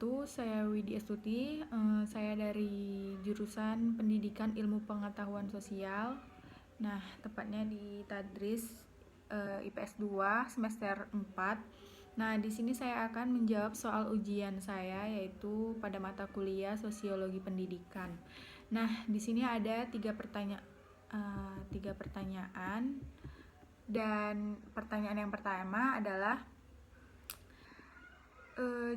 wabarakatuh. Saya Widi Astuti. Saya dari jurusan Pendidikan Ilmu Pengetahuan Sosial. Nah, tepatnya di Tadris IPS 2 semester 4. Nah, di sini saya akan menjawab soal ujian saya, yaitu pada mata kuliah Sosiologi Pendidikan. Nah, di sini ada tiga pertanyaan, dan pertanyaan yang pertama adalah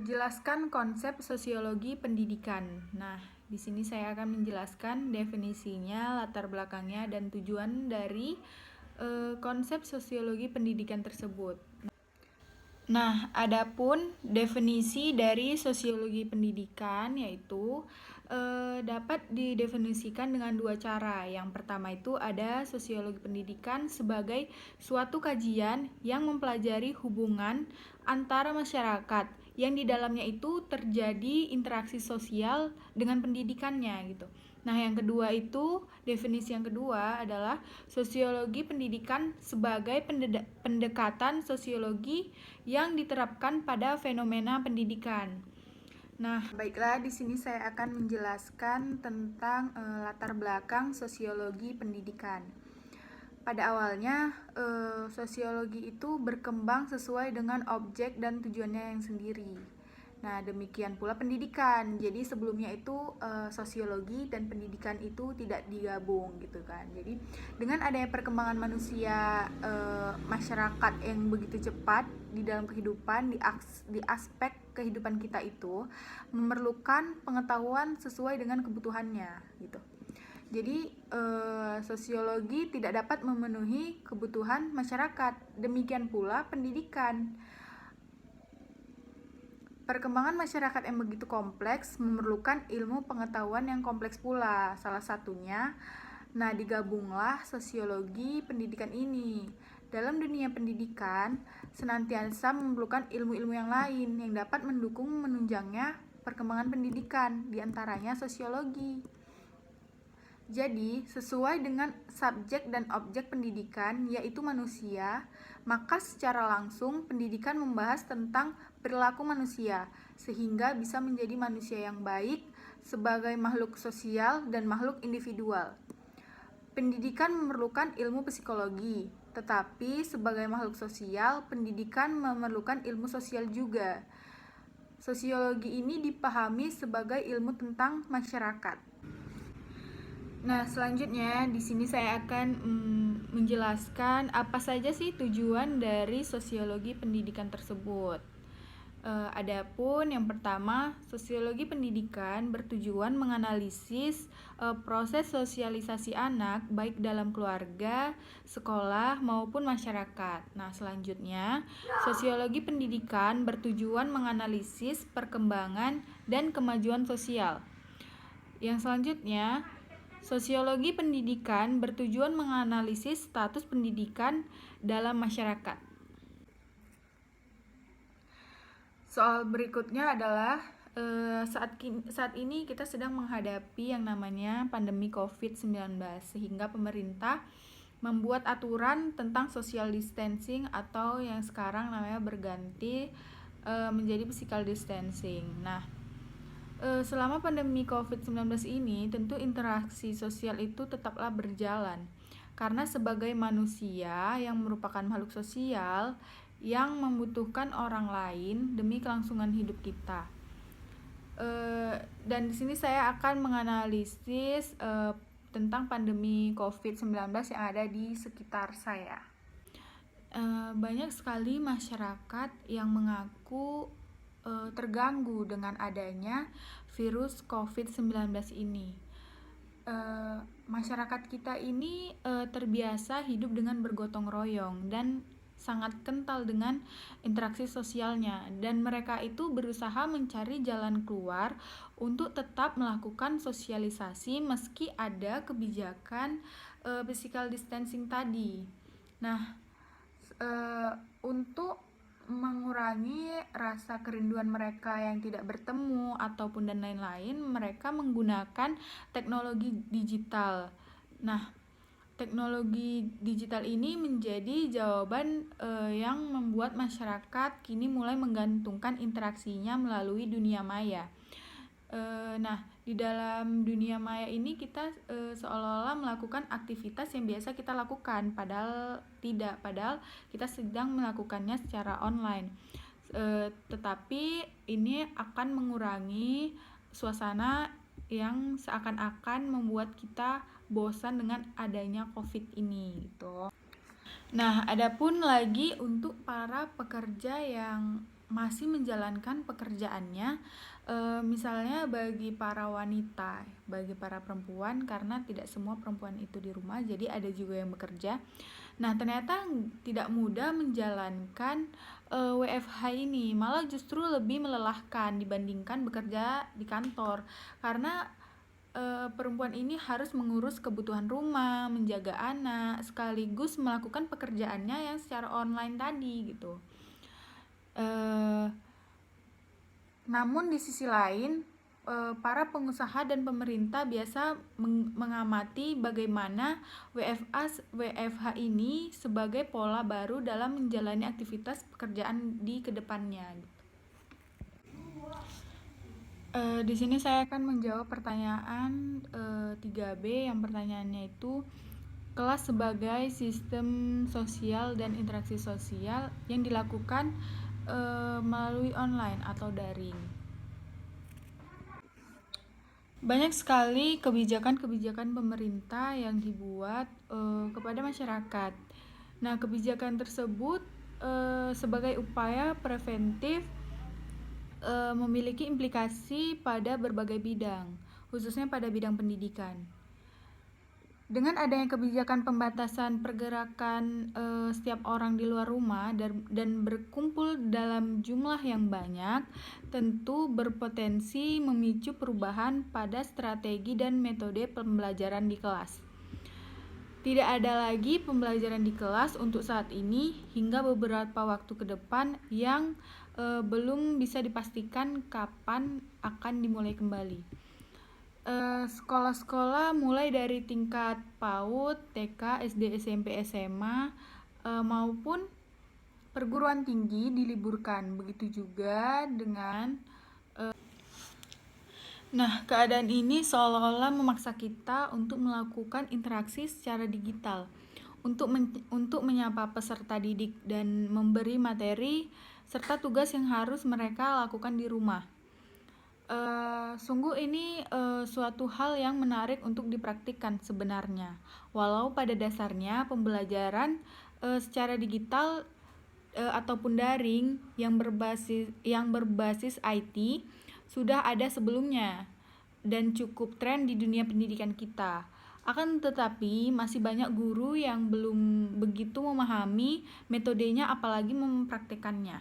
jelaskan konsep sosiologi pendidikan. Nah, di sini saya akan menjelaskan definisinya, latar belakangnya, dan tujuan dari konsep sosiologi pendidikan tersebut. Nah, adapun definisi dari sosiologi pendidikan yaitu dapat didefinisikan dengan dua cara. Yang pertama itu ada sosiologi pendidikan sebagai suatu kajian yang mempelajari hubungan antara masyarakat yang di dalamnya itu terjadi interaksi sosial dengan pendidikannya gitu. Nah, yang kedua itu, definisi yang kedua adalah sosiologi pendidikan sebagai pendekatan sosiologi yang diterapkan pada fenomena pendidikan. Nah, baiklah, di sini saya akan menjelaskan tentang latar belakang sosiologi pendidikan. Pada awalnya, sosiologi itu berkembang sesuai dengan objek dan tujuannya yang sendiri. Nah, demikian pula pendidikan. Jadi sebelumnya itu sosiologi dan pendidikan itu tidak digabung gitu kan. Jadi dengan adanya perkembangan manusia, masyarakat yang begitu cepat di dalam kehidupan, di aspek kehidupan kita itu memerlukan pengetahuan sesuai dengan kebutuhannya gitu. Jadi sosiologi tidak dapat memenuhi kebutuhan masyarakat. Demikian pula pendidikan. Perkembangan masyarakat yang begitu kompleks memerlukan ilmu pengetahuan yang kompleks pula. Salah satunya, digabunglah sosiologi pendidikan ini. Dalam dunia pendidikan, senantiasa memerlukan ilmu-ilmu yang lain yang dapat mendukung menunjangnya perkembangan pendidikan, diantaranya sosiologi. Jadi, sesuai dengan subjek dan objek pendidikan, yaitu manusia, maka secara langsung pendidikan membahas tentang perilaku manusia, sehingga bisa menjadi manusia yang baik sebagai makhluk sosial dan makhluk individual. Pendidikan memerlukan ilmu psikologi, tetapi sebagai makhluk sosial, pendidikan memerlukan ilmu sosial juga. Sosiologi ini dipahami sebagai ilmu tentang masyarakat. Nah, selanjutnya di sini saya akan menjelaskan apa saja sih tujuan dari sosiologi pendidikan tersebut. Adapun yang pertama, sosiologi pendidikan bertujuan menganalisis proses sosialisasi anak baik dalam keluarga, sekolah maupun masyarakat. Nah, selanjutnya, sosiologi pendidikan bertujuan menganalisis perkembangan dan kemajuan sosial. Yang selanjutnya, sosiologi pendidikan bertujuan menganalisis status pendidikan dalam masyarakat. Soal berikutnya adalah saat ini kita sedang menghadapi yang namanya pandemi COVID-19, sehingga pemerintah membuat aturan tentang social distancing atau yang sekarang namanya berganti menjadi physical distancing. Nah, selama pandemi COVID-19 ini, tentu interaksi sosial itu tetaplah berjalan. Karena sebagai manusia yang merupakan makhluk sosial yang membutuhkan orang lain demi kelangsungan hidup kita. Dan di sini saya akan menganalisis tentang pandemi COVID-19 yang ada di sekitar saya. Banyak sekali masyarakat yang mengaku terganggu dengan adanya virus COVID-19 ini. Masyarakat kita ini terbiasa hidup dengan bergotong royong dan sangat kental dengan interaksi sosialnya, dan mereka itu berusaha mencari jalan keluar untuk tetap melakukan sosialisasi meski ada kebijakan physical distancing tadi. Nah, untuk mengurangi rasa kerinduan mereka yang tidak bertemu ataupun dan lain-lain, mereka menggunakan teknologi digital. Nah, teknologi digital ini menjadi jawaban yang membuat masyarakat kini mulai menggantungkan interaksinya melalui dunia maya. Nah, di dalam dunia maya ini kita seolah-olah melakukan aktivitas yang biasa kita lakukan, padahal tidak, padahal kita sedang melakukannya secara online. Tetapi ini akan mengurangi suasana yang seakan-akan membuat kita bosan dengan adanya COVID ini gitu. Nah, adapun lagi untuk para pekerja yang masih menjalankan pekerjaannya, misalnya bagi para wanita, bagi para perempuan, karena tidak semua perempuan itu di rumah, jadi ada juga yang bekerja. Nah, ternyata tidak mudah menjalankan WFH ini, malah justru lebih melelahkan dibandingkan bekerja di kantor, karena perempuan ini harus mengurus kebutuhan rumah, menjaga anak, sekaligus melakukan pekerjaannya yang secara online tadi gitu. Namun di sisi lain, para pengusaha dan pemerintah biasa mengamati bagaimana WFH ini sebagai pola baru dalam menjalani aktivitas pekerjaan di kedepannya. Di sini saya akan menjawab pertanyaan 3B. Yang pertanyaannya itu, kelas sebagai sistem sosial dan interaksi sosial yang dilakukan melalui online atau daring. Banyak sekali kebijakan-kebijakan pemerintah yang dibuat kepada masyarakat. Nah, kebijakan tersebut sebagai upaya preventif memiliki implikasi pada berbagai bidang, khususnya pada bidang pendidikan. Dengan adanya kebijakan pembatasan pergerakan setiap orang di luar rumah dan berkumpul dalam jumlah yang banyak, tentu berpotensi memicu perubahan pada strategi dan metode pembelajaran di kelas. Tidak ada lagi pembelajaran di kelas untuk saat ini hingga beberapa waktu ke depan yang belum bisa dipastikan kapan akan dimulai kembali. Sekolah-sekolah mulai dari tingkat PAUD, TK, SD, SMP, SMA maupun perguruan tinggi diliburkan. Begitu juga dengan Nah, keadaan ini seolah-olah memaksa kita untuk melakukan interaksi secara digital, untuk menyapa peserta didik dan memberi materi serta tugas yang harus mereka lakukan di rumah. Sungguh ini suatu hal yang menarik untuk dipraktikkan sebenarnya. Walau pada dasarnya pembelajaran secara digital ataupun daring yang berbasis IT sudah ada sebelumnya dan cukup tren di dunia pendidikan kita. Akan tetapi masih banyak guru yang belum begitu memahami metodenya apalagi mempraktikkannya.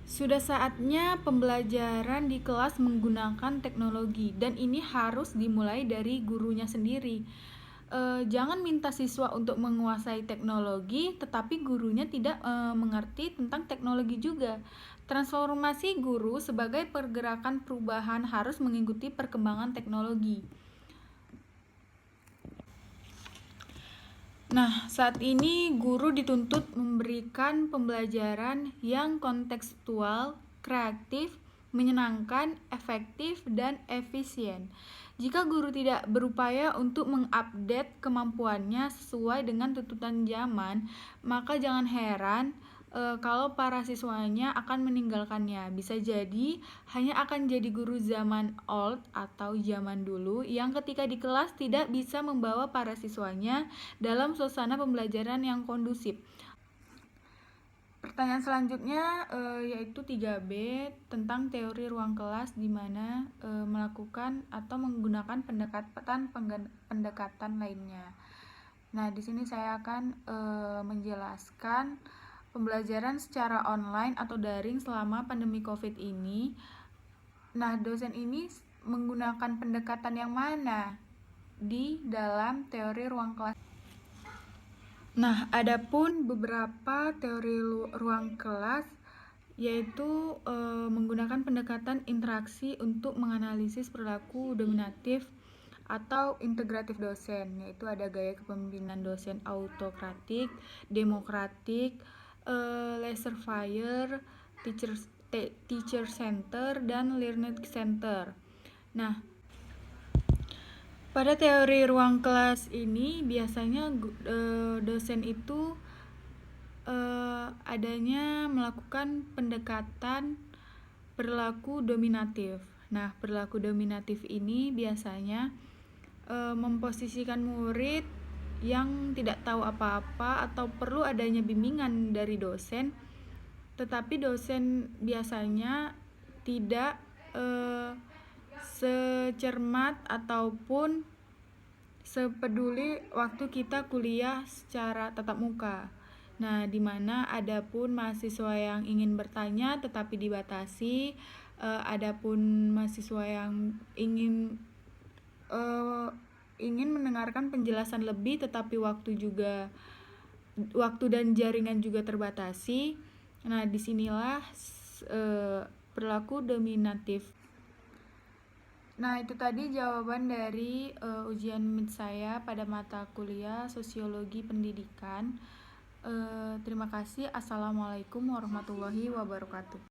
Sudah saatnya pembelajaran di kelas menggunakan teknologi dan ini harus dimulai dari gurunya sendiri. Jangan minta siswa untuk menguasai teknologi, tetapi gurunya tidak mengerti tentang teknologi juga. Transformasi guru sebagai pergerakan perubahan harus mengikuti perkembangan teknologi. Nah, saat ini guru dituntut memberikan pembelajaran yang kontekstual, kreatif, menyenangkan, efektif, dan efisien. Jika guru tidak berupaya untuk mengupdate kemampuannya sesuai dengan tuntutan zaman, maka jangan heran kalau para siswanya akan meninggalkannya. Bisa jadi hanya akan jadi guru zaman old atau zaman dulu yang ketika di kelas tidak bisa membawa para siswanya dalam suasana pembelajaran yang kondusif. Pertanyaan selanjutnya yaitu 3B tentang teori ruang kelas di mana melakukan atau menggunakan pendekatan lainnya. Nah, di sini saya akan menjelaskan pembelajaran secara online atau daring selama pandemi COVID ini. Nah, dosen ini menggunakan pendekatan yang mana di dalam teori ruang kelas? Nah, adapun beberapa teori ruang kelas yaitu menggunakan pendekatan interaksi untuk menganalisis perilaku dominatif atau integratif dosen, yaitu ada gaya kepemimpinan dosen autokratik, demokratik, laissez-faire, teacher center, dan learner center. Nah, pada teori ruang kelas ini biasanya dosen itu adanya melakukan pendekatan perilaku dominatif. Nah, perilaku dominatif ini biasanya memposisikan murid yang tidak tahu apa-apa atau perlu adanya bimbingan dari dosen, tetapi dosen biasanya tidak secermat ataupun sepeduli waktu kita kuliah secara tatap muka. Nah, di mana adapun mahasiswa yang ingin bertanya tetapi dibatasi, adapun mahasiswa yang ingin mendengarkan penjelasan lebih tetapi waktu dan jaringan juga terbatasi. Nah, disinilah perilaku dominatif. Nah, itu tadi jawaban dari ujian MIT saya pada mata kuliah Sosiologi Pendidikan. Terima kasih. Assalamualaikum warahmatullahi wabarakatuh.